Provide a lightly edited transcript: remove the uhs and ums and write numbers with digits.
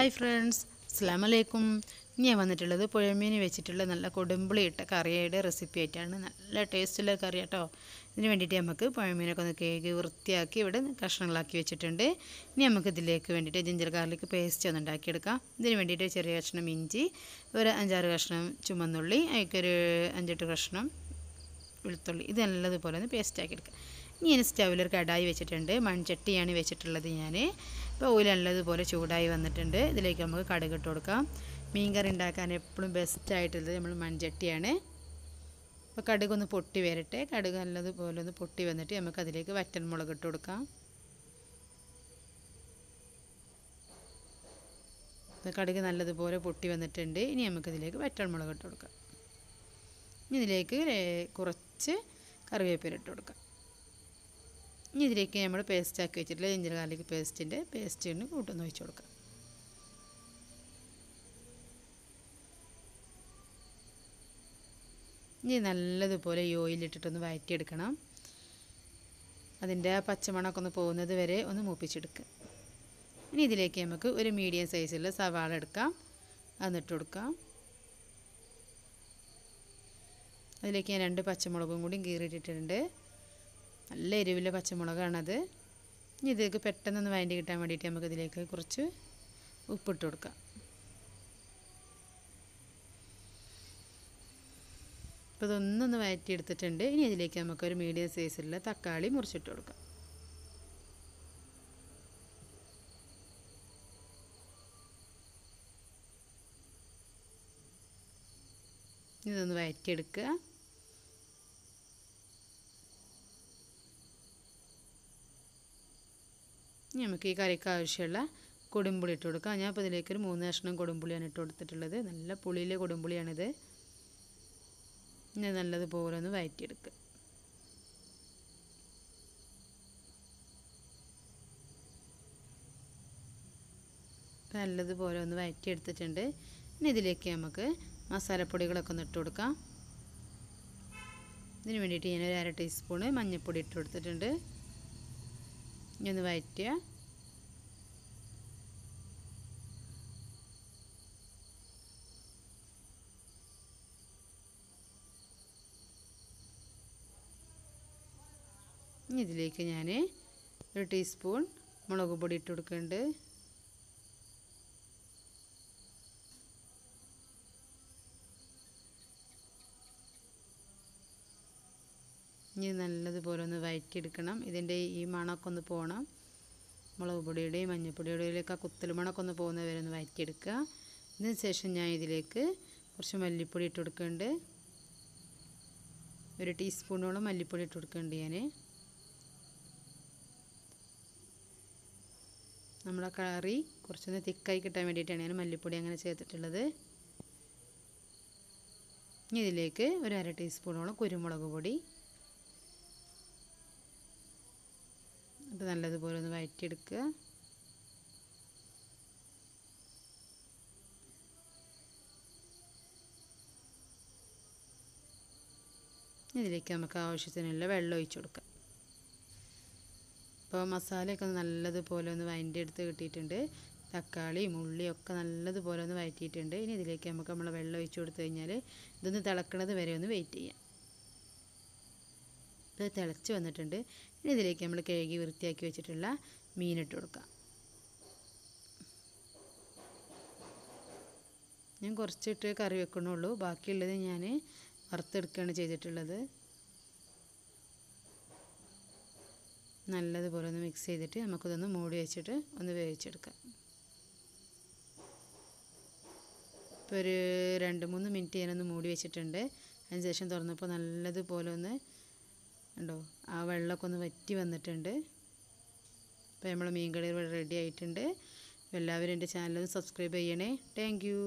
Hi friends, അസ്സലാമു അലൈക്കും. ഞാൻ വന്നിട്ടുള്ളത് പുഴമീൻ വെച്ചിട്ടുള്ള നല്ല കൊടുമ്പുളി ഇട്ട കറിയുടെ റെസിപ്പി ആയിട്ടാണ്. നല്ല ടേസ്റ്റുള്ള കറി കേട്ടോ. ഇതിന് വേണ്ടിയിട്ട് നമുക്ക് പുഴമീനൊക്കെ ഒന്ന് കഴുകി വൃത്തിയാക്കി ഇവിടെ കഷ്ണങ്ങളാക്കി വെച്ചിട്ടുണ്ട്. ഇനി നമുക്ക് ഇതിലേക്ക് വേണ്ടിയിട്ട് ജിഞ്ചർ ഗാർലിക് പേസ്റ്റ് ഒന്ന് ഉണ്ടാക്കിയെടുക്കാം. ഇതിന് വേണ്ടിയിട്ട് ചെറിയ കഷ്ണം ഇഞ്ചി, ഒരു 5-6 കഷ്ണം ചുമന്നുള്ളി, അതിലേക്കൊരു 5-8 കഷ്ണം വെളുത്തുള്ളി, ഇത് നല്ലതുപോലെ ഒന്ന് പേസ്റ്റാക്കി എടുക്കുക. ഇനി സ്റ്റൗവിലൊരു കടായി വെച്ചിട്ടുണ്ട്. മൺചട്ടിയാണ് വെച്ചിട്ടുള്ളത് ഞാൻ. ഇപ്പോൾ ഓയിൽ നല്ലതുപോലെ ചൂടായി വന്നിട്ടുണ്ട്. ഇതിലേക്ക് നമുക്ക് കടുക് ഇട്ട് കൊടുക്കാം. മീൻ കറി ഉണ്ടാക്കാൻ എപ്പോഴും ബെസ്റ്റായിട്ടുള്ളത് നമ്മൾ മൺചട്ടിയാണ്. അപ്പോൾ കടുക് ഒന്ന് പൊട്ടി വരട്ടെ. കടുക് നല്ലതുപോലെ ഒന്ന് പൊട്ടി വന്നിട്ട് നമുക്ക് അതിലേക്ക് വറ്റൽമുളക് ഇട്ട് കൊടുക്കാം. കടുക് നല്ലതുപോലെ പൊട്ടി വന്നിട്ടുണ്ട്. ഇനി നമുക്കിതിലേക്ക് വറ്റൽമുളക് ഇട്ട് കൊടുക്കാം. ഇനി ഇതിലേക്ക് കുറച്ച് കറിവേപ്പില ഇട്ട് കൊടുക്കാം. ഇനി ഇതിലേക്ക് നമ്മൾ പേസ്റ്റാക്കി വെച്ചിട്ടുള്ള ജിഞ്ചർ ഗാർലിക് പേസ്റ്റിന് കൂട്ടൊന്ന് ഒഴിച്ച് കൊടുക്കാം. ഇനി നല്ലതുപോലെ ഈ ഓയിലിട്ടിട്ടൊന്ന് വഴറ്റിയെടുക്കണം. അതിൻ്റെ പച്ചമണമൊക്കെ ഒന്ന് പോകുന്നത് വരെ ഒന്ന് മൂപ്പിച്ചെടുക്കുക. ഇനി ഇതിലേക്ക് നമുക്ക് ഒരു മീഡിയം സൈസുള്ള സവാള എടുക്കാം, എന്നിട്ട് കൊടുക്കാം. അതിലേക്ക് ഞാൻ 2 പച്ചമുളകും കൂടി കീറിയിട്ടിട്ടുണ്ട്. നല്ല എരിവിലെ പച്ചമുളകാണത്. ഇനി ഇതിലേക്ക് പെട്ടെന്നൊന്ന് വഴറ്റി കിട്ടാൻ വേണ്ടിയിട്ട് നമുക്കിതിലേക്ക് കുറച്ച് ഉപ്പിട്ട് കൊടുക്കാം. അപ്പോൾ ഇതൊന്നൊന്ന് വഴറ്റിയെടുത്തിട്ടുണ്ട്. ഇനി ഇതിലേക്ക് നമുക്കൊരു മീഡിയം സൈസിലുള്ള തക്കാളി മുറിച്ചിട്ട് കൊടുക്കാം. ഇതൊന്ന് വഴറ്റിയെടുക്കുക. ഇനി നമുക്ക് ഈ കറിക്ക് ആവശ്യമുള്ള കൊടുമ്പുളി ഇട്ട് കൊടുക്കാം. ഞാൻ ഇപ്പോൾ ഇതിലേക്കൊരു 3 കഷ്ണം കൊടുമ്പുളിയാണ് ഇട്ട് കൊടുത്തിട്ടുള്ളത്. നല്ല പുളിയിലെ കൊടുമ്പുളിയാണിത്. ഇനി നല്ലതുപോലെ ഒന്ന് വഴറ്റിയെടുക്കുക. നല്ലതുപോലെ ഒന്ന് വഴറ്റിയെടുത്തിട്ടുണ്ട്. ഇനി ഇതിലേക്ക് നമുക്ക് മസാലപ്പൊടികളൊക്കെ ഒന്ന് ഇട്ട് കൊടുക്കാം. ഇതിന് വേണ്ടിയിട്ട് ഞാനൊരു 1/2 ടീസ്പൂണ് മഞ്ഞൾപ്പൊടി ഇട്ട് കൊടുത്തിട്ടുണ്ട്. ഇനി ഒന്ന് വഴറ്റുക. ഇനി ഇതിലേക്ക് ഞാൻ 1 ടീസ്പൂൺ മുളക് പൊടി ഇട്ട് കൊടുക്കുന്നുണ്ട്. ഇനി നല്ലതുപോലെ ഒന്ന് വഴറ്റിയെടുക്കണം. ഇതിൻ്റെ ഈ മണമൊക്കെ ഒന്ന് പോകണം. മുളക് പൊടിയുടെയും മഞ്ഞൾപ്പൊടിയുടെയൊക്കെ കുത്തൽ മണമൊക്കെ ഒന്ന് പോകുന്നത് വരെ ഒന്ന് വഴറ്റിയെടുക്കുക. ഇതിന് ശേഷം ഞാൻ ഇതിലേക്ക് കുറച്ച് മല്ലിപ്പൊടി ഇട്ട് കൊടുക്കുന്നുണ്ട്. 1 ടീസ്പൂണോളം മല്ലിപ്പൊടി ഇട്ട് കൊടുക്കുന്നുണ്ട് ഞാൻ. നമ്മുടെ കറി കുറച്ചൊന്ന് തിക്കായി കിട്ടാൻ വേണ്ടിയിട്ടാണ് ഞാൻ മല്ലിപ്പൊടി അങ്ങനെ ചേർത്തിട്ടുള്ളത്. ഇനി ഇതിലേക്ക് ഒരു 1/2 ടീസ്പൂണോളം കുരുമുളക് പൊടി. അത് നല്ലതുപോലെ ഒന്ന് വഴറ്റിയെടുക്കുക. ഇതിലേക്ക് നമുക്ക് ആവശ്യത്തിനുള്ള വെള്ളം ഒഴിച്ച് കൊടുക്കാം. അപ്പോൾ മസാലയൊക്കെ നല്ലതുപോലെ ഒന്ന് വഴറ്റിയെടുത്ത് കിട്ടിയിട്ടുണ്ട്. തക്കാളിയും ഉള്ളിയൊക്കെ നല്ലതുപോലെ ഒന്ന് വഴറ്റിയിട്ടുണ്ട്. ഇനി ഇതിലേക്ക് നമുക്ക് നമ്മൾ വെള്ളം ഒഴിച്ച് കൊടുത്തു കഴിഞ്ഞാൽ ഇതൊന്ന് തിളക്കണത് വരെ ഒന്ന് വെയിറ്റ് ചെയ്യാം. ഇത് തിളച്ച് വന്നിട്ടുണ്ട്. ഇനി ഇതിലേക്ക് നമ്മൾ കഴുകി വൃത്തിയാക്കി വെച്ചിട്ടുള്ള മീനിട്ട് കൊടുക്കാം. ഞാൻ കുറച്ചിട്ട് കറി വെക്കണുള്ളൂ. ബാക്കിയുള്ളത് ഞാൻ വറുത്തെടുക്കുകയാണ് ചെയ്തിട്ടുള്ളത്. നല്ലതുപോലെ ഒന്ന് മിക്സ് ചെയ്തിട്ട് നമുക്കിതൊന്ന് മൂടി വെച്ചിട്ട് ഒന്ന് വേവിച്ചെടുക്കാം. ഇപ്പോൾ ഒരു 2-3 മിനിറ്റ് ഞാനൊന്ന് മൂടി വെച്ചിട്ടുണ്ട്. അതിനുശേഷം തുറന്നപ്പോൾ നല്ലതുപോലെ ഒന്ന് ഉണ്ടോ ആ വെള്ളമൊക്കെ ഒന്ന് വറ്റി വന്നിട്ടുണ്ട്. അപ്പോൾ നമ്മൾ മീൻ കറി റെഡി ആയിട്ടുണ്ട്. എല്ലാവരും എൻ്റെ ചാനൽ സബ്സ്ക്രൈബ് ചെയ്യണേ. Thank you.